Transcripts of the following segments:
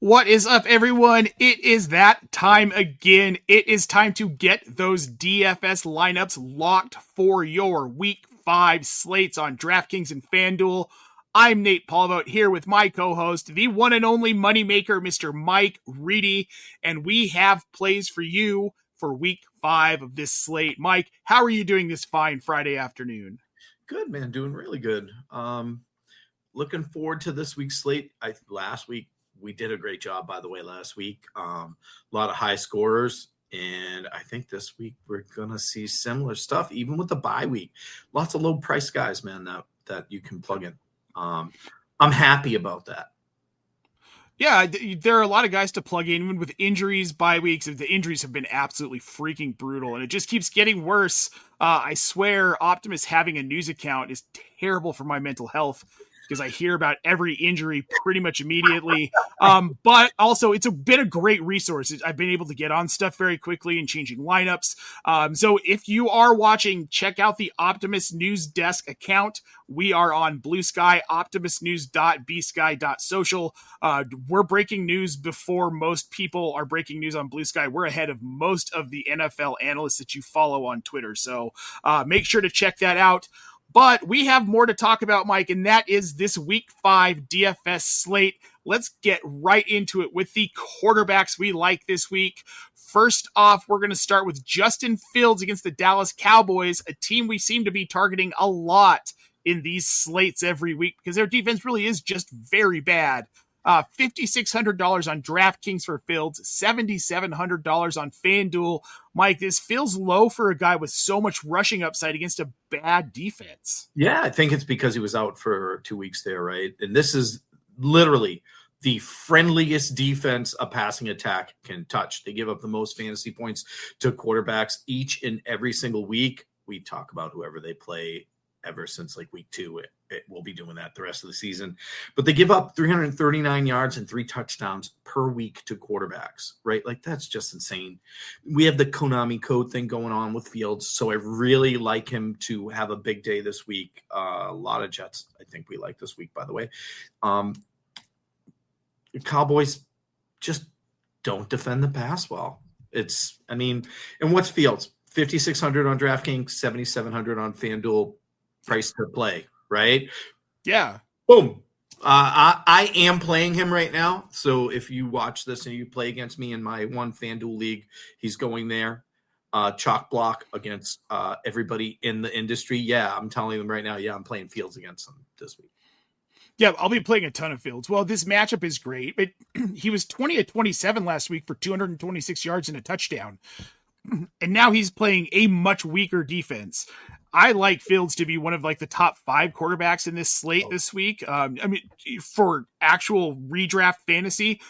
What is up, everyone? It is that time again. It is time to get those DFS lineups locked for your Week 5 slates on DraftKings and FanDuel. I'm Nate Polvogt here with my co-host, the one and only moneymaker, Mr. Mike Reedy, and we have plays for you for Week 5 of this slate. Mike, how are you doing this fine Friday afternoon? Good, man. Doing really good. Looking forward to this week's slate. Last week, we did a great job, by the way, last week. A lot of high scorers. And I think this week we're going to see similar stuff, even with the bye week. Lots of low price guys, man, that you can plug in. I'm happy about that. Yeah, there are a lot of guys to plug in, even with injuries, bye weeks. The injuries have been absolutely freaking brutal, and it just keeps getting worse. I swear Optimus having a news account is terrible for my mental health, because I hear about every injury pretty much immediately. But also, it's been a great resource. I've been able to get on stuff very quickly and changing lineups. So if you are watching, check out the Optimus News Desk account. We are on Blue Sky, optimusnews.bsky.social. We're breaking news before most people are breaking news on Blue Sky. We're ahead of most of the NFL analysts that you follow on Twitter. So make sure to check that out. But we have more to talk about, Mike, and that is this Week 5 DFS slate. Let's get right into it with the quarterbacks we like this week. First off, we're going to start with Justin Fields against the Dallas Cowboys, a team we seem to be targeting a lot in these slates every week because their defense really is just very bad. $5,600 on DraftKings for Fields, $7,700 on FanDuel. Mike, this feels low for a guy with so much rushing upside against a bad defense. Yeah, I think it's because he was out for 2 weeks there, right? And this is literally the friendliest defense a passing attack can touch. They give up the most fantasy points to quarterbacks each and every single week. We talk about whoever they play ever since like week 2. It will be doing that the rest of the season. But they give up 339 yards and 3 touchdowns per week to quarterbacks, right? Like, that's just insane. We have the Konami code thing going on with Fields, so I really like him to have a big day this week. A lot of Jets, I think we like this week, by the way. The Cowboys just don't defend the pass well. And what's Fields? 5,600 on DraftKings, 7,700 on FanDuel, price to play. Right? Yeah. Boom. I am playing him right now. So if you watch this and you play against me in my one FanDuel league, he's going there. Chalk block against everybody in the industry. Yeah, I'm telling them right now, I'm playing Fields against them this week. Yeah, I'll be playing a ton of Fields. Well, this matchup is great. He was 20-27 last week for 226 yards and a touchdown. And now he's playing a much weaker defense. I like Fields to be one of like the top 5 quarterbacks in this slate this week. For actual redraft fantasy,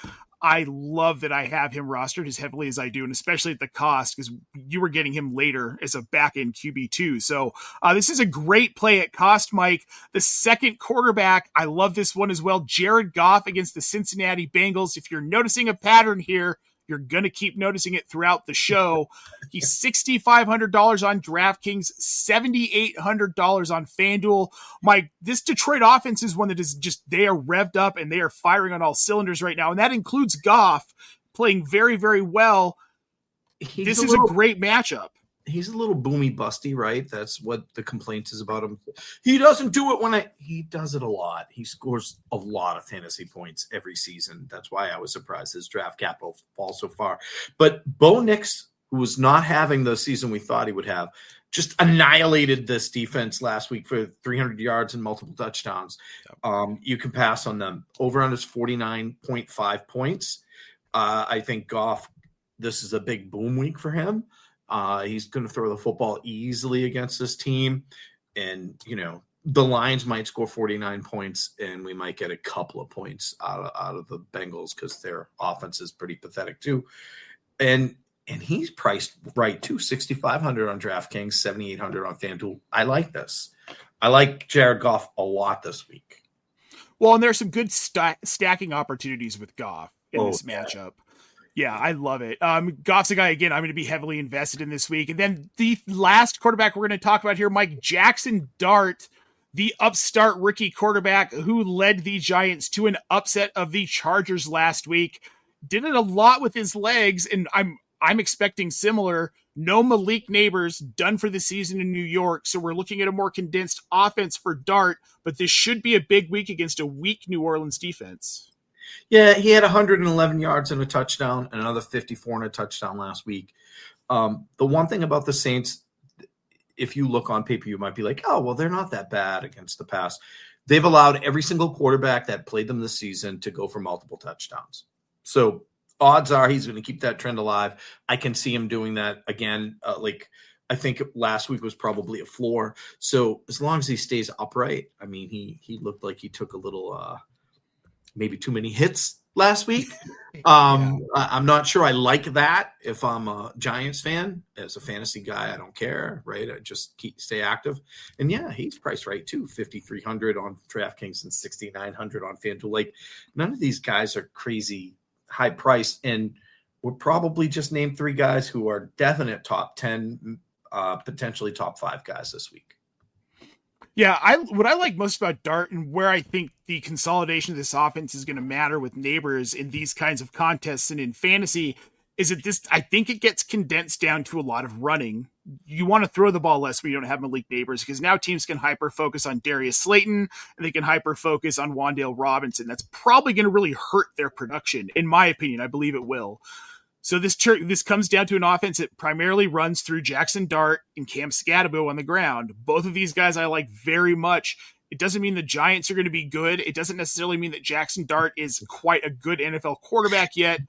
I love that I have him rostered as heavily as I do, and especially at the cost, because you were getting him later as a back-end QB2. So this is a great play at cost, Mike. The second quarterback, I love this one as well. Jared Goff against the Cincinnati Bengals. If you're noticing a pattern here, you're going to keep noticing it throughout the show. He's $6,500 on DraftKings, $7,800 on FanDuel. Mike, this Detroit offense is one that is just, they are revved up and they are firing on all cylinders right now. And that includes Goff playing very, very well. This is a great matchup. He's a little boomy busty, right? That's what the complaint is about him. He doesn't do it he does it a lot. He scores a lot of fantasy points every season. That's why I was surprised his draft capital falls so far. But Bo Nix, who was not having the season we thought he would have, just annihilated this defense last week for 300 yards and multiple touchdowns. You can pass on them. Over on his 49.5 points. I think Goff, this is a big boom week for him. He's going to throw the football easily against this team. And, the Lions might score 49 points and we might get a couple of points out of the Bengals because their offense is pretty pathetic too. And he's priced right too. 6,500 on DraftKings, 7,800 on FanDuel. I like this. I like Jared Goff a lot this week. Well, and there's some good stacking opportunities with Goff in this matchup. Yeah, I love it. Goff's a guy, again, I'm going to be heavily invested in this week. And then the last quarterback we're going to talk about here, Mike, Jaxson Dart, the upstart rookie quarterback who led the Giants to an upset of the Chargers last week. Did it a lot with his legs, and I'm expecting similar. No Malik Neighbors, done for the season in New York, so we're looking at a more condensed offense for Dart, but this should be a big week against a weak New Orleans defense. Yeah, he had 111 yards and a touchdown, and another 54 and a touchdown last week. The one thing about the Saints, if you look on paper, you might be like, oh, well, they're not that bad against the pass. They've allowed every single quarterback that played them this season to go for multiple touchdowns. So odds are he's going to keep that trend alive. I can see him doing that again. I think last week was probably a floor. So as long as he stays upright, I mean, he looked like he took a little maybe too many hits last week. I'm not sure I like that. If I'm a Giants fan, as a fantasy guy, I don't care, right? I just stay active. And yeah, he's priced right too. 5,300 on DraftKings and 6,900 on FanDuel. Like, none of these guys are crazy high priced, and we'll probably just name 3 guys who are definite top 10, potentially top 5 guys this week. Yeah, what I like most about Dart, and where I think the consolidation of this offense is going to matter with Neighbors in these kinds of contests and in fantasy, is that I think it gets condensed down to a lot of running. You want to throw the ball less when you don't have Malik Neighbors, because now teams can hyper-focus on Darius Slayton, and they can hyper-focus on Wan'Dale Robinson. That's probably going to really hurt their production, in my opinion. I believe it will. So this comes down to an offense that primarily runs through Jaxson Dart and Cam Scatabo on the ground. Both of these guys I like very much. It doesn't mean the Giants are going to be good. It doesn't necessarily mean that Jaxson Dart is quite a good NFL quarterback yet.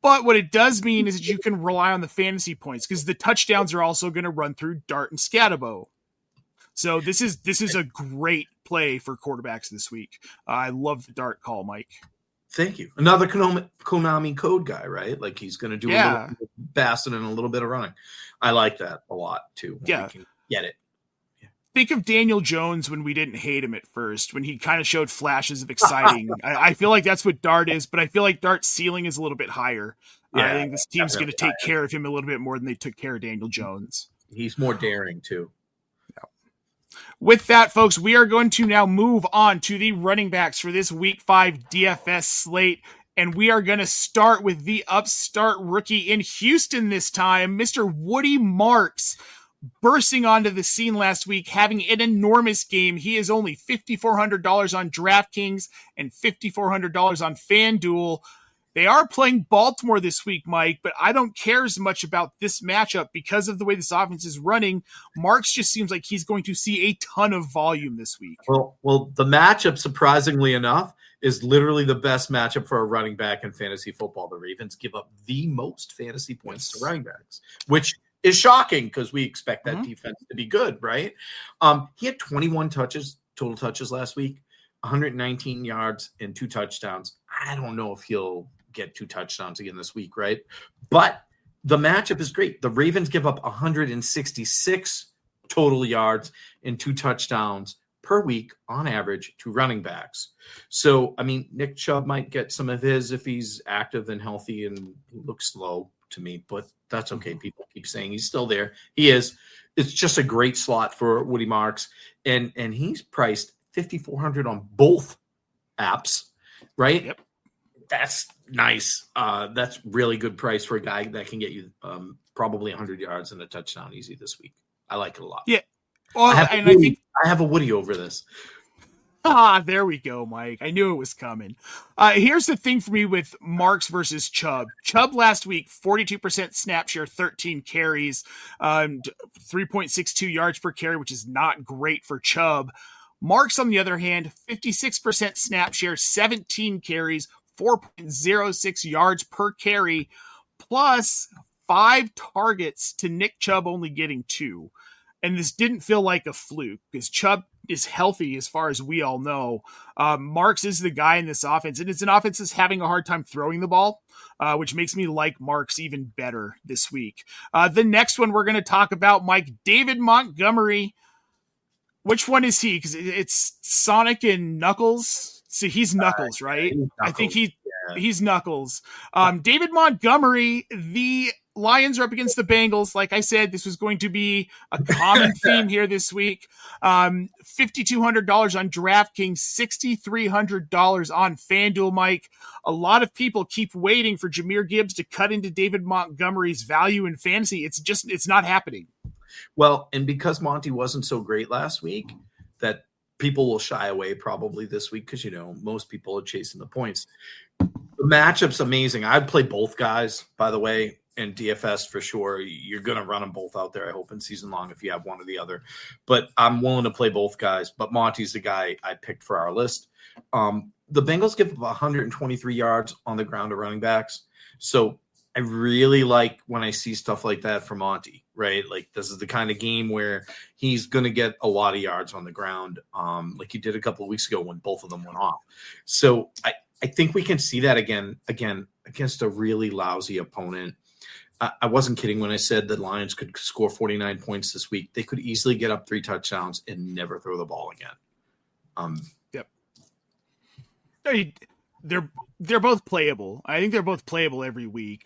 But what it does mean is that you can rely on the fantasy points, because the touchdowns are also going to run through Dart and Scatabo. So this is a great play for quarterbacks this week. I love the Dart call, Mike. Thank you. Another Konami code guy, right? Like, he's going to do a little bit of passing and a little bit of running. I like that a lot too. Yeah. We can get it. Yeah. Think of Daniel Jones when we didn't hate him at first, when he kind of showed flashes of exciting. I feel like that's what Dart is, but I feel like Dart's ceiling is a little bit higher. I think this team's going to take care of him a little bit more than they took care of Daniel Jones. He's more daring too. With that, folks, we are going to now move on to the running backs for this Week 5 DFS slate, and we are going to start with the upstart rookie in Houston this time, Mr. Woody Marks, bursting onto the scene last week, having an enormous game. He is only $5,400 on DraftKings and $5,400 on FanDuel. They are playing Baltimore this week, Mike, but I don't care as much about this matchup because of the way this offense is running. Marks just seems like he's going to see a ton of volume this week. Well, the matchup, surprisingly enough, is literally the best matchup for a running back in fantasy football. The Ravens give up the most fantasy points to running backs, which is shocking because we expect that defense to be good, right? He had 21 total touches last week, 119 yards and 2 touchdowns. I don't know if he'll get 2 touchdowns again this week, right? But the matchup is great. The Ravens give up 166 total yards and 2 touchdowns per week on average to running backs. So, I mean, Nick Chubb might get some of his if he's active and healthy, and he looks slow to me, but that's okay. People keep saying he's still there. He is. It's just a great slot for Woody Marks, and he's priced $5,400 on both apps, right? Yep. That's nice. That's really good price for a guy that can get you probably 100 yards and a touchdown easy this week. I like it a lot. Yeah. Well, I have a Woody over this. There we go, Mike. I knew it was coming. Here's the thing for me with Marks versus Chubb. Chubb last week, 42% snap share, 13 carries, 3.62 yards per carry, which is not great for Chubb. Marks, on the other hand, 56% snap share, 17 carries, 4.06 yards per carry, plus 5 targets to Nick Chubb only getting 2. And this didn't feel like a fluke because Chubb is healthy as far as we all know. Marks is the guy in this offense, and it's an offense that's having a hard time throwing the ball, which makes me like Marks even better this week. The next one we're going to talk about, Mike, David Montgomery. Which one is he? Because it's Sonic and Knuckles. So he's Knuckles, right? Knuckles. I think he's knuckles. David Montgomery, the Lions are up against the Bengals. Like I said, this was going to be a common theme here this week. $5,200 on DraftKings, $6,300 on FanDuel, Mike. A lot of people keep waiting for Jahmyr Gibbs to cut into David Montgomery's value in fantasy. It's not happening. Well, and because Monty wasn't so great last week, that people will shy away probably this week because, most people are chasing the points. The matchup's amazing. I'd play both guys, by the way. And DFS for sure. You're going to run them both out there, I hope, in season long if you have one or the other. But I'm willing to play both guys. But Monty's the guy I picked for our list. The Bengals give up 123 yards on the ground to running backs. So I really like when I see stuff like that from Monty, right? Like this is the kind of game where he's going to get a lot of yards on the ground, like he did a couple of weeks ago when both of them went off. So I think we can see that again against a really lousy opponent. I wasn't kidding when I said the Lions could score 49 points this week. They could easily get up 3 touchdowns and never throw the ball again. Yep. They're both playable. I think they're both playable every week.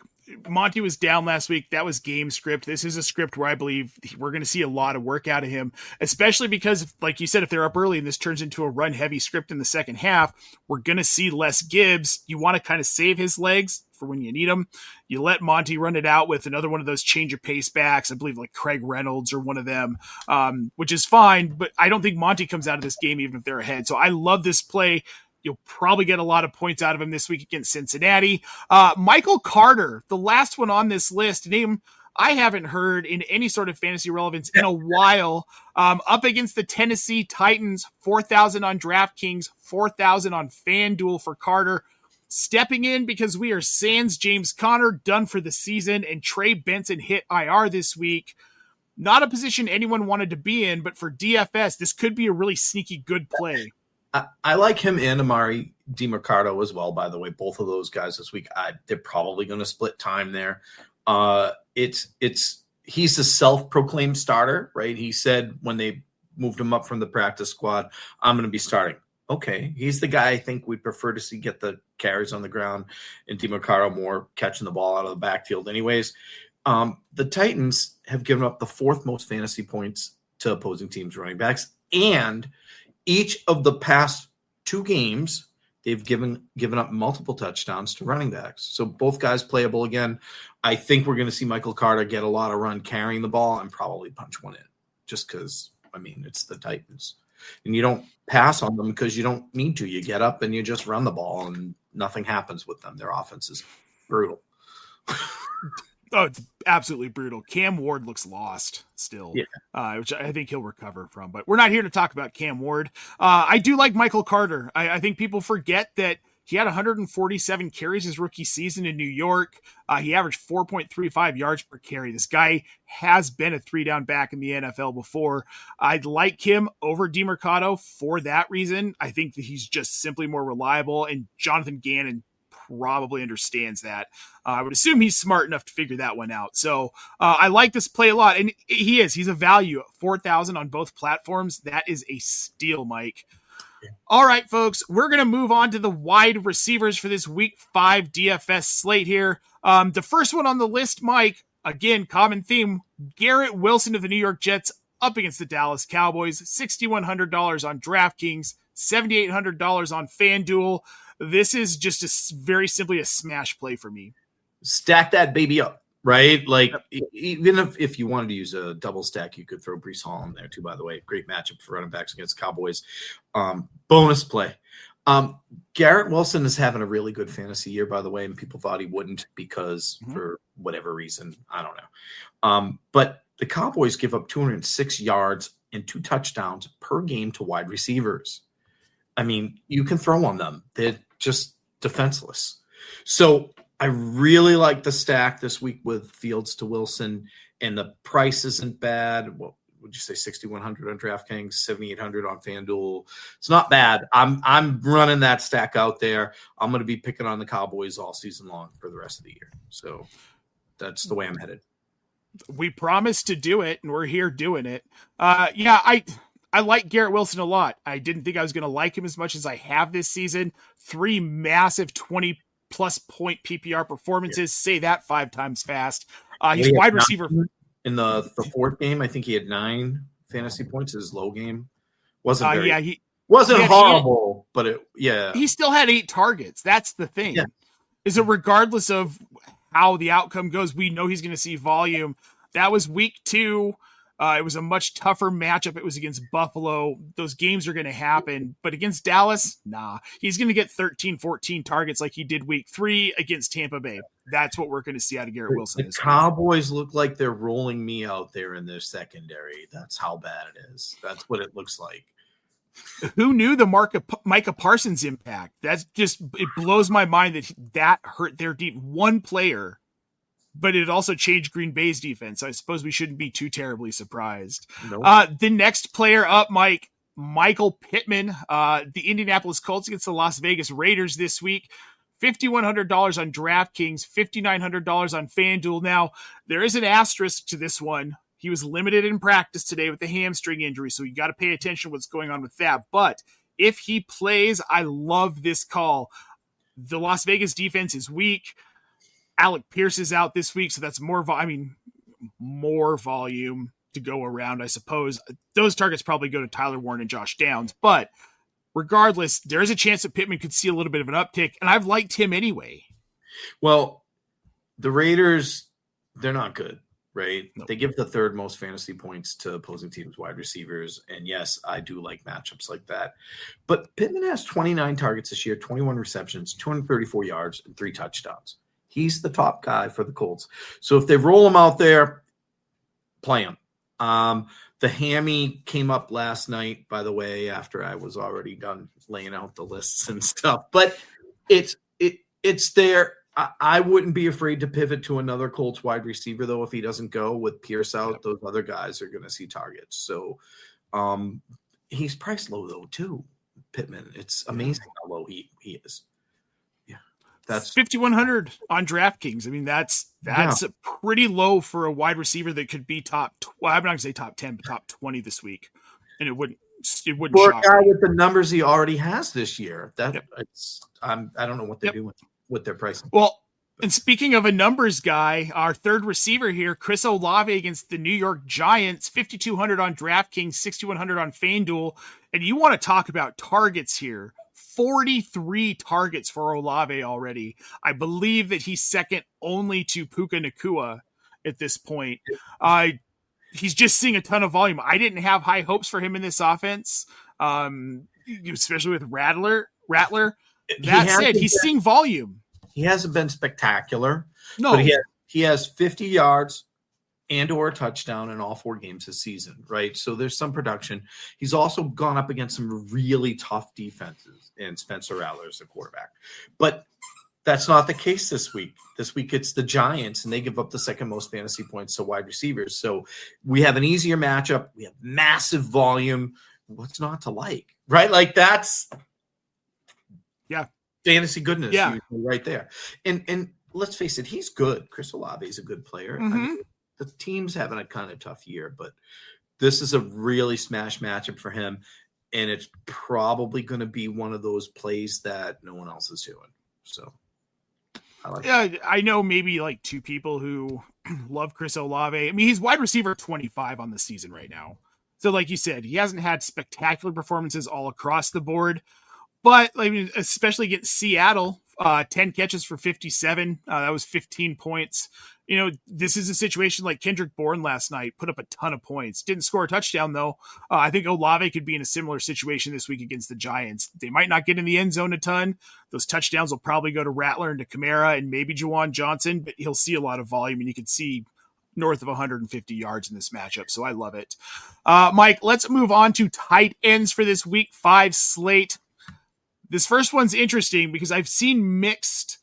Monty was down last week. That was game script. This is a script where I believe we're going to see a lot of work out of him, especially because, like you said, if they're up early and this turns into a run-heavy script in the second half, we're going to see less Gibbs. You want to kind of save his legs for when you need them. You let Monty run it out with another one of those change of pace backs. I believe like Craig Reynolds or one of them, which is fine, but I don't think Monty comes out of this game even if they're ahead. So I love this play. You'll probably get a lot of points out of him this week against Cincinnati. Michael Carter, the last one on this list, name I haven't heard in any sort of fantasy relevance in a while. Up against the Tennessee Titans, 4,000 on DraftKings, 4,000 on FanDuel for Carter. Stepping in because we are sans James Conner, done for the season, and Trey Benson hit IR this week. Not a position anyone wanted to be in, but for DFS, this could be a really sneaky good play. I like him and Amari DiMercato as well, by the way. Both of those guys this week, they're probably going to split time there. He's a self-proclaimed starter, right? He said when they moved him up from the practice squad, I'm going to be starting. Okay, he's the guy I think we prefer to see get the carries on the ground, and DiMercato more catching the ball out of the backfield anyways. The Titans have given up the 4th most fantasy points to opposing teams' running backs, and each of the past 2 games, they've given up multiple touchdowns to running backs. So both guys playable again. I think we're going to see Michael Carter get a lot of run carrying the ball and probably punch one in just because, it's the Titans. And you don't pass on them because you don't need to. You get up and you just run the ball and nothing happens with them. Their offense is brutal. Oh, it's absolutely brutal. Cam Ward looks lost still, which I think he'll recover from. But we're not here to talk about Cam Ward. I do like Michael Carter. I think people forget that he had 147 carries his rookie season in New York. He averaged 4.35 yards per carry. This guy has been a 3-down back in the NFL before. I'd like him over DiMercato for that reason. I think that he's just simply more reliable, and Jonathan Gannon probably understands that. I would assume he's smart enough to figure that one out. So I like this play a lot, and he's a value at 4,000 on both platforms. That is a steal, Mike. Yeah. All right, folks, we're going to move on to the wide receivers for this week 5 DFS slate here. The first one on the list, Mike, again, common theme, Garrett Wilson of the New York Jets up against the Dallas Cowboys, $6,100 on DraftKings, $7,800 on FanDuel. This is just very simply a smash play for me. Stack that baby up, right? Like, even if you wanted to use a double stack, you could throw Breece Hall in there too, by the way. Great matchup for running backs against Cowboys. Bonus play. Garrett Wilson is having a really good fantasy year, by the way, and people thought he wouldn't because for whatever reason, I don't know. But the Cowboys give up 206 yards and 2 touchdowns per game to wide receivers. You can throw on them. They're just defenseless. So I really like the stack this week with Fields to Wilson, and the price isn't bad. What would you say, 6,100 on DraftKings, 7,800 on FanDuel? It's not bad. I'm running that stack out there. I'm going to be picking on the Cowboys all season long for the rest of the year. So that's the way I'm headed. We promised to do it, and we're here doing it. I like Garrett Wilson a lot. I didn't think I was going to like him as much as I have this season. 3 massive 20 plus point PPR performances. Say that 5 times fast. He's He had wide receiver. in the fourth game. I think he had 9 fantasy points. His low game wasn't very. He wasn't he horrible, but he still had 8 targets. That's the thing. Yeah. Is it regardless of how the outcome goes, we know he's going to see volume. That was week 2. It was a much tougher matchup. It was against Buffalo. Those games are going to happen. But against Dallas, nah. He's going to get 13, 14 targets like he did week 3 against Tampa Bay. That's what we're going to see out of Garrett Wilson. The Cowboys look like they're rolling me out there in their secondary. That's how bad it is. That's what it looks like. Who knew the Micah Parsons impact? That's just, it blows my mind that hurt their deep. One player, but it also changed Green Bay's defense. I suppose we shouldn't be too terribly surprised. Nope. The next player up, Michael Pittman, the Indianapolis Colts against the Las Vegas Raiders this week. $5,100 on DraftKings, $5,900 on FanDuel. Now, there is an asterisk to this one. He was limited in practice today with the hamstring injury, so you got to pay attention to what's going on with that. But if he plays, I love this call. The Las Vegas defense is weak. Alec Pierce is out this week, so that's more volume to go around, I suppose. Those targets probably go to Tyler Warren and Josh Downs, but regardless, there is a chance that Pittman could see a little bit of an uptick, and I've liked him anyway. Well, the Raiders, they're not good, right? Nope. They give the 3rd most fantasy points to opposing teams' wide receivers, and yes, I do like matchups like that. But Pittman has 29 targets this year, 21 receptions, 234 yards, and 3 touchdowns. He's the top guy for the Colts. So if they roll him out there, play him. The hammy came up last night, by the way, after I was already done laying out the lists and stuff. But it's there. I wouldn't be afraid to pivot to another Colts wide receiver, though, if he doesn't go with Pierce out. Yep. Those other guys are going to see targets. So he's priced low, though, too, Pittman. It's amazing how low he is. That's 5,100 on DraftKings. I mean, that's pretty low for a wide receiver that could be I'm not going to say top 10, but top 20 this week. And it wouldn't for shock a guy me. with the numbers he already has this year. I don't know what they're doing with their pricing. Well, and speaking of a numbers guy, our 3rd receiver here, Chris Olave against the New York Giants, 5,200 on DraftKings, 6,100 on FanDuel. And you want to talk about targets here. 43 targets for Olave already. I believe that he's second only to Puka Nacua at this point. He's just seeing a ton of volume. I didn't have high hopes for him in this offense, especially with Rattler. That said, he's seeing volume. He hasn't been spectacular. No, but he has 50 yards and or a touchdown in all 4 games this season, right? So there's some production. He's also gone up against some really tough defenses, and Spencer Rattler's the quarterback. But that's not the case this week. This week it's the Giants, and they give up the 2nd most fantasy points to wide receivers. So we have an easier matchup. We have massive volume. What's not to like, right? Like that's fantasy goodness right there. And let's face it, he's good. Chris Olave is a good player. Mm-hmm. I mean, the team's having a kind of tough year, but this is a really smash matchup for him, and it's probably going to be one of those plays that no one else is doing. So, I know maybe like 2 people who love Chris Olave. I mean, he's wide receiver 25 on the season right now. So, like you said, he hasn't had spectacular performances all across the board, but I mean, especially against Seattle, 10 catches for 57. That was 15 points. You know, this is a situation like Kendrick Bourne last night, put up a ton of points. Didn't score a touchdown, though. I think Olave could be in a similar situation this week against the Giants. They might not get in the end zone a ton. Those touchdowns will probably go to Rattler and to Kamara and maybe Juwan Johnson, but he'll see a lot of volume, and you can see north of 150 yards in this matchup, so I love it. Mike, let's move on to tight ends for this week 5 slate. This first one's interesting because I've seen mixed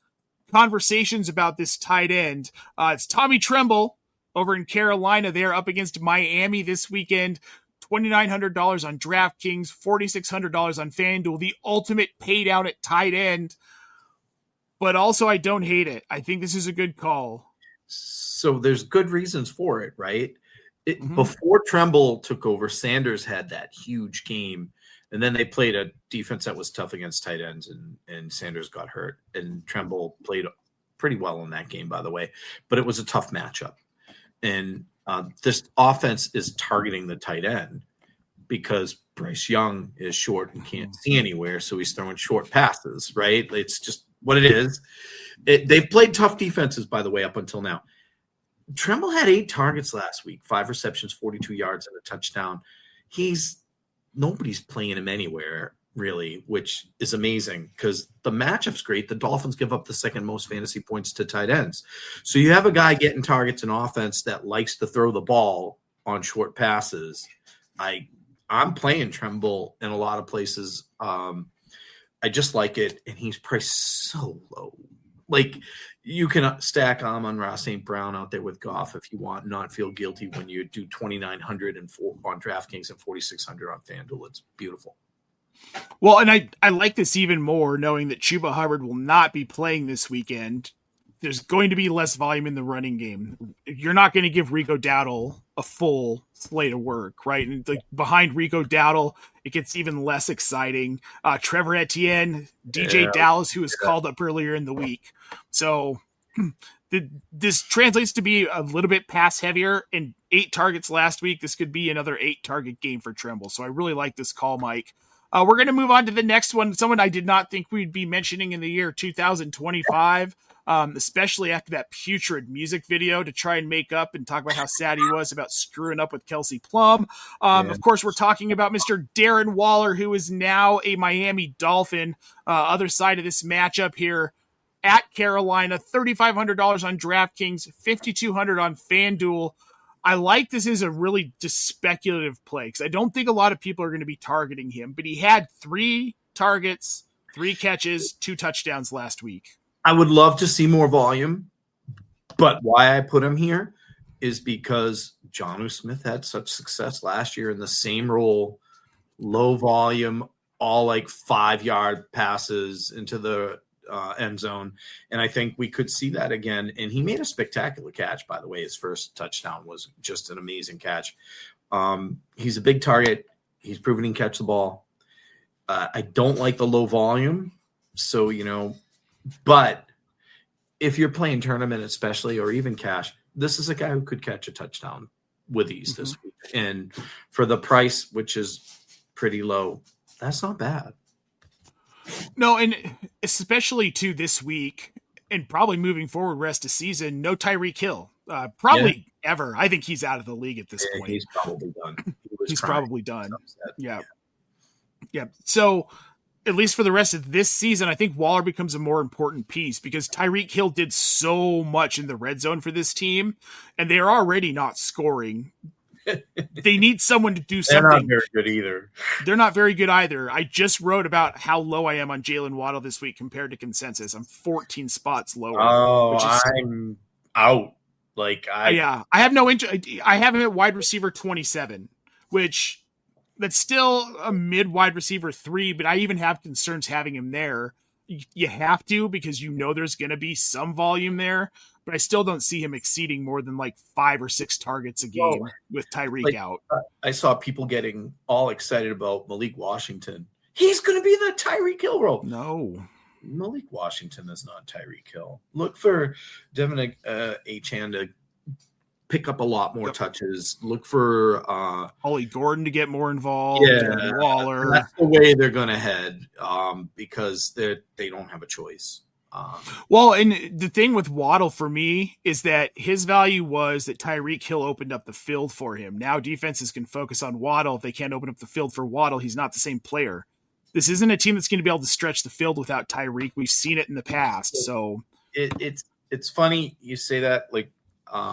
conversations about this tight end. It's Tommy Tremble over in Carolina. They're up against Miami this weekend. $2,900 on DraftKings, $4,600 on FanDuel. The ultimate pay down at tight end. But also, I don't hate it. I think this is a good call. So there's good reasons for it, right? Before Tremble took over, Sanders had that huge game, And then they played a defense that was tough against tight ends, and Sanders got hurt. And Tremble played pretty well in that game, by the way. But it was a tough matchup. And this offense is targeting the tight end because Bryce Young is short and can't see anywhere, so he's throwing short passes, right? It's just what it is. They've played tough defenses, by the way, up until now. Tremble had 8 targets last week, 5 receptions, 42 yards, and a touchdown. Nobody's playing him anywhere, really, which is amazing because the matchup's great. The Dolphins give up the second most fantasy points to tight ends. So you have a guy getting targets in offense that likes to throw the ball on short passes. I'm playing Tremble in a lot of places. I just like it, and he's priced so low. Like, you can stack Amon-Ra St. Brown out there with Goff if you want, not feel guilty when you do 2,900 on DraftKings and 4,600 on FanDuel. It's beautiful. Well, and I like this even more knowing that Chuba Hubbard will not be playing this weekend. There's going to be less volume in the running game. You're not going to give Rico Dowdle a full slate of work, right? And behind Rico Dowdle, it gets even less exciting. Trevor Etienne, DJ Dallas, who was called up earlier in the week. So this translates to be a little bit pass heavier, and 8 targets last week. This could be another 8 target game for Tremble. So I really like this call, Mike. We're going to move on to the next one. Someone I did not think we'd be mentioning in the year 2025. Especially after that putrid music video to try and make up and talk about how sad he was about screwing up with Kelsey Plum. Of course, we're talking about Mr. Darren Waller, who is now a Miami Dolphin. Other side of this matchup here at Carolina, $3,500 on DraftKings, $5,200 on FanDuel. I like this as a really just speculative play because I don't think a lot of people are going to be targeting him, but he had 3 targets, 3 catches, 2 touchdowns last week. I would love to see more volume, but why I put him here is because Jonnu Smith had such success last year in the same role, low volume, all like 5-yard passes into the end zone. And I think we could see that again. And he made a spectacular catch, by the way. His first touchdown was just an amazing catch. He's a big target. He's proven he can catch the ball. I don't like the low volume. So, but if you're playing tournament, especially, or even cash, this is a guy who could catch a touchdown with ease this week. And for the price, which is pretty low, that's not bad. No, and especially to this week and probably moving forward rest of season, no Tyreek Hill. Probably ever. I think he's out of the league at this point. He's probably done. He's probably done. Yeah. So at least for the rest of this season, I think Waller becomes a more important piece because Tyreek Hill did so much in the red zone for this team, and they're already not scoring. They need someone to do something. They're not very good either. They're not very good either. I just wrote about how low I am on Jalen Waddle this week compared to consensus. I'm 14 spots lower. Oh, I'm out. I have no interest. I have him at wide receiver 27, which that's still a mid wide receiver 3, but I even have concerns having him there. You have to because there's going to be some volume there, but I still don't see him exceeding more than 5 or 6 targets a game with Tyreek out. I saw people getting all excited about Malik Washington. He's going to be the Tyreek Hill role. No. Malik Washington is not Tyreek Hill. Look for Devin Achane to pick up a lot more touches. Look for Ollie Gordon to get more involved. Waller. That's the way they're going to head because they don't have a choice. Well, and the thing with Waddle for me is that his value was that Tyreek Hill opened up the field for him. Now defenses can focus on Waddle. If they can't open up the field for Waddle, he's not the same player. This isn't a team that's going to be able to stretch the field without Tyreek. We've seen it in the past. So it's funny you say that.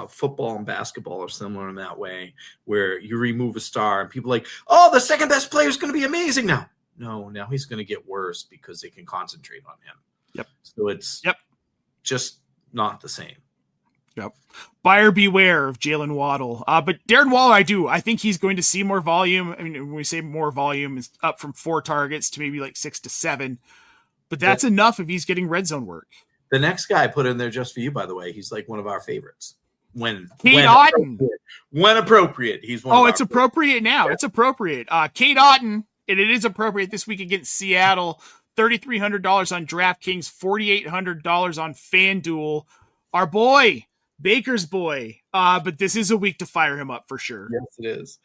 Football and basketball are similar in that way, where you remove a star and people are like, oh, the second best player is going to be amazing now. No, now he's going to get worse because they can concentrate on him. Yep. So it's just not the same. Yep. Buyer beware of Jalen Waddle. But Darren Waller, I think he's going to see more volume. I mean, when we say more volume, is up from 4 targets to maybe 6 to 7. But that's enough if he's getting red zone work. The next guy I put in there just for you, by the way, he's one of our favorites. Cade Otton. When appropriate, he's one. It's appropriate now. Yeah. It's appropriate. Cade Otton And it is appropriate this week against Seattle. $3,300 on DraftKings, $4,800 on FanDuel. Our boy, Baker's boy. But this is a week to fire him up for sure. Yes, it is.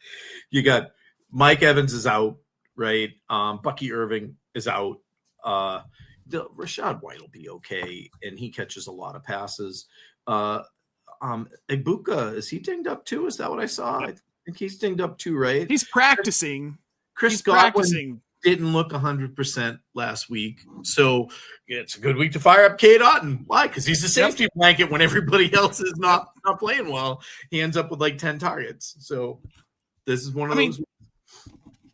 You got Mike Evans is out, right? Bucky Irving is out. Rashad White will be okay, and he catches a lot of passes. Ibuka, is he dinged up too? Is that what I saw? I think he's dinged up too, right? He's practicing. Chris Godwin didn't look 100% last week, so it's a good week to fire up Cade Otton. Why? Because he's the safety blanket when everybody else is not playing well. He ends up with like 10 targets. So this is one of those.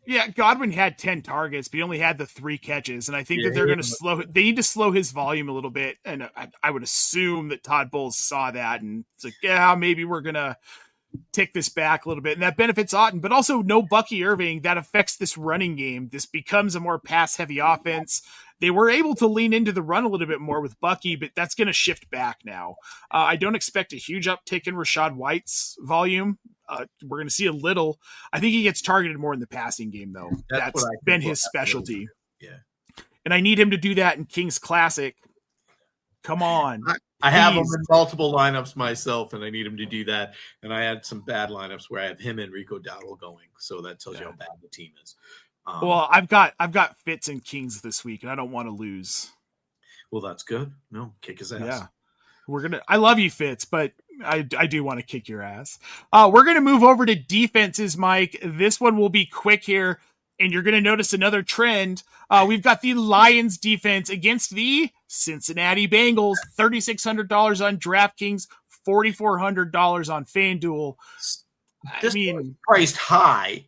Yeah, Godwin had 10 targets, but he only had the 3 catches, and I think that they're going to they need to slow his volume a little bit, and I would assume that Todd Bowles saw that, and it's like, yeah, maybe we're going to take this back a little bit, and that benefits Otton, but also no Bucky Irving. That affects this running game. This becomes a more pass-heavy offense. They were able to lean into the run a little bit more with Bucky, but that's going to shift back now. I don't expect a huge uptick in Rashad White's volume. We're going to see a little. I think he gets targeted more in the passing game, though. That's been his specialty. Yeah. And I need him to do that in King's Classic. Come on. I have him in multiple lineups myself, and I need him to do that. And I had some bad lineups where I have him and Rico Dowdle going. So that tells you how bad the team is. Well, I've got Fitz and Kings this week, and I don't want to lose. Well, that's good. No, kick his ass. Yeah. I love you, Fitz, but I do want to kick your ass. We're going to move over to defenses, Mike. This one will be quick here, and you're going to notice another trend. We've got the Lions defense against the Cincinnati Bengals, $3,600 on DraftKings, $4,400 on FanDuel. This was priced high.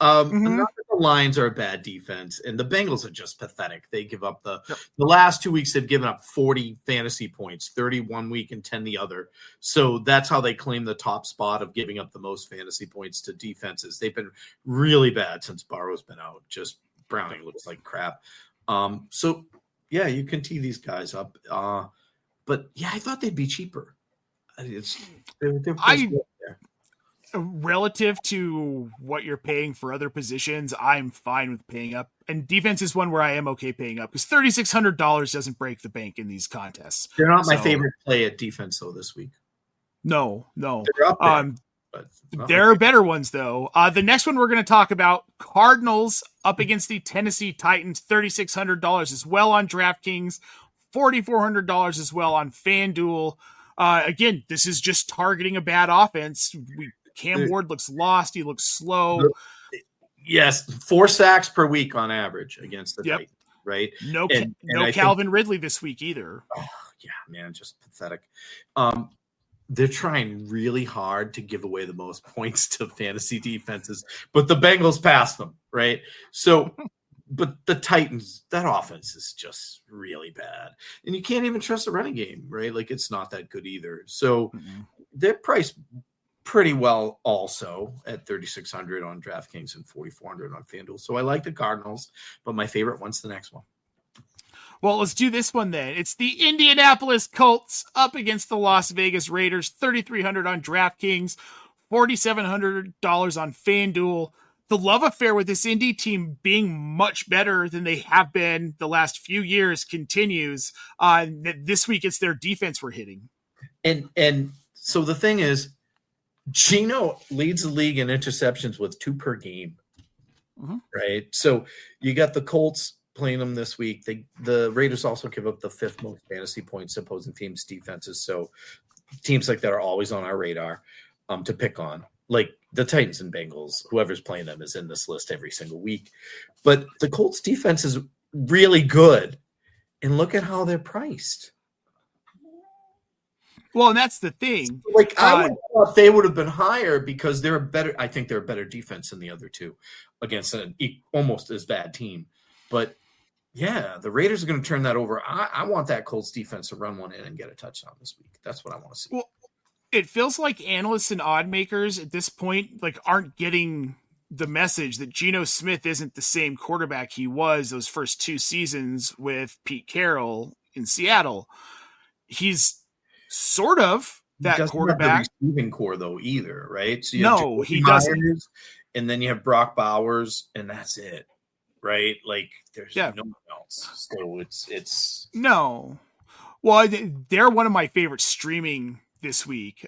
Not that the Lions are a bad defense, and the Bengals are just pathetic. They give up the last 2 weeks. They've given up 40 fantasy points, 30 one week and 10 the other. So that's how they claim the top spot of giving up the most fantasy points to defenses. They've been really bad since Barrow's been out. Just Browning looks like crap. So yeah, you can tee these guys up. But yeah, I thought they'd be cheaper. Relative to what you're paying for other positions, I'm fine with paying up. And defense is one where I am okay paying up because $3,600 doesn't break the bank in these contests. They're not my favorite play at defense though this week. No. They're up there, but there are better ones though. The next one we're going to talk about, Cardinals up against the Tennessee Titans, $3,600 as well on DraftKings, $4,400 as well on FanDuel. Again, this is just targeting a bad offense. Cam Ward looks lost. He looks slow. Yes, 4 sacks per week on average against the Titans, right? No Calvin Ridley this week either. Oh, yeah, man, just pathetic. They're trying really hard to give away the most points to fantasy defenses, but the Bengals passed them, right? So, but the Titans, that offense is just really bad. And you can't even trust the running game, right? Like, it's not that good either. So they're priced pretty well also at $3,600 on DraftKings and $4,400 on FanDuel. So I like the Cardinals, but my favorite one's the next one. Well, let's do this one then. It's the Indianapolis Colts up against the Las Vegas Raiders, $3,300 on DraftKings, $4,700 on FanDuel. The love affair with this Indy team being much better than they have been the last few years continues. This week, it's their defense we're hitting. And so the thing is, Geno leads the league in interceptions with 2 per game, right? So you got the Colts playing them this week. The Raiders also give up the 5th most fantasy points to opposing teams' defenses. So teams like that are always on our radar to pick on. Like the Titans and Bengals, whoever's playing them is in this list every single week. But the Colts defense is really good. And look at how they're priced. Well, and that's the thing. Like I would have thought they would have been higher because they're a better. I think they're a better defense than the other two against an almost as bad team. But yeah, the Raiders are going to turn that over. I want that Colts defense to run one in and get a touchdown this week. That's what I want to see. Well, it feels like analysts and odd makers at this point aren't getting the message that Geno Smith isn't the same quarterback he was those first 2 seasons with Pete Carroll in Seattle. He's sort of that quarterback. Have the receiving core though either, right? So no, he doesn't. And then you have Brock Bowers, and that's it. right? Like there's Yeah. no one else. So it's No. Well, they're one of my favorite streaming this week.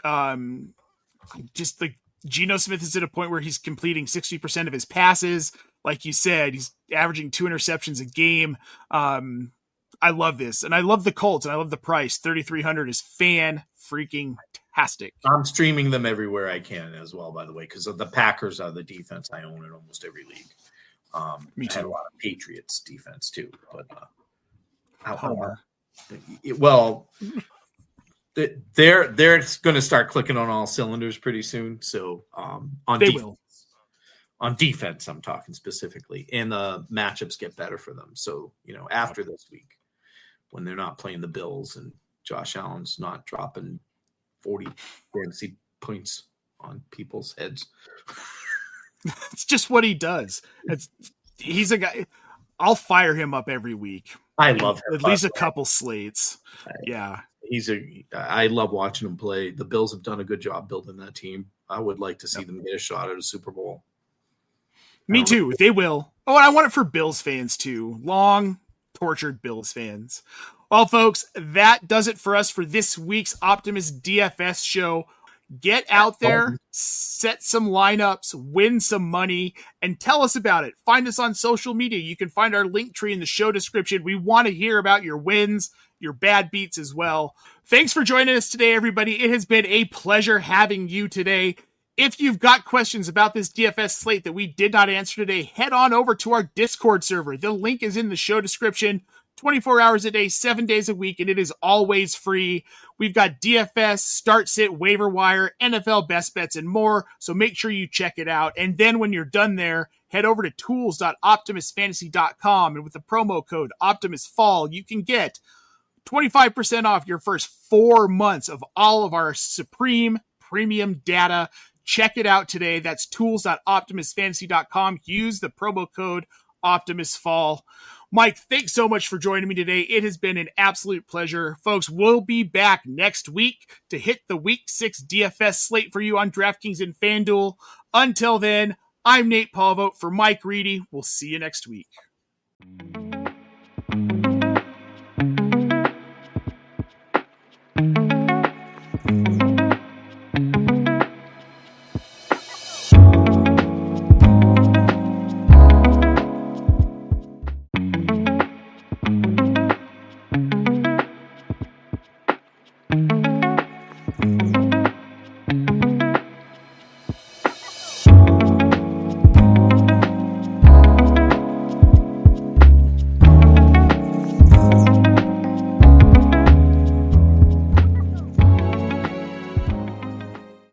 Just like Geno Smith is at a point where he's completing 60% of his passes. Like you said, he's averaging 2 interceptions a game. I love this, and I love the Colts, and I love the price. 3,300 is fan-freaking-tastic. I'm streaming them everywhere I can as well, by the way, because the Packers are the defense I own in almost every league. Me too. I had a lot of Patriots defense too, but Homer. Well, they're going to start clicking on all cylinders pretty soon. So on defense, I'm talking specifically, and the matchups get better for them. So after this week, when they're not playing the Bills and Josh Allen's not dropping 40 fantasy points on people's heads. It's just what he does. He's a guy. I'll fire him up every week. I love him. At least a couple slates. Yeah. I love watching him play. The Bills have done a good job building that team. I would like to see them get a shot at a Super Bowl. Me too. They will. Oh, and I want it for Bills fans too. Long, tortured Bills fans. Well, folks, that does it for us for this week's Optimus DFS show. Get out there, set some lineups, win some money, and tell us about it. Find us on social media. You can find our link tree in the show description. We want to hear about your wins, your bad beats as well. Thanks for joining us today, everybody. It has been a pleasure having you today. If you've got questions about this DFS slate that we did not answer today, head on over to our Discord server. The link is in the show description. 24 hours a day, 7 days a week, and it is always free. We've got DFS, start sit, waiver wire, NFL best bets, and more. So make sure you check it out. And then when you're done there, head over to tools.optimusfantasy.com. And with the promo code OptimusFall, you can get 25% off your first 4 months of all of our supreme premium data. Check it out today. That's tools.optimusfantasy.com. Use the promo code OptimusFall. Mike, thanks so much for joining me today. It has been an absolute pleasure. Folks, we'll be back next week to hit the Week 6 DFS slate for you on DraftKings and FanDuel. Until then, I'm Nate Polvogt for Mike Reedy. We'll see you next week.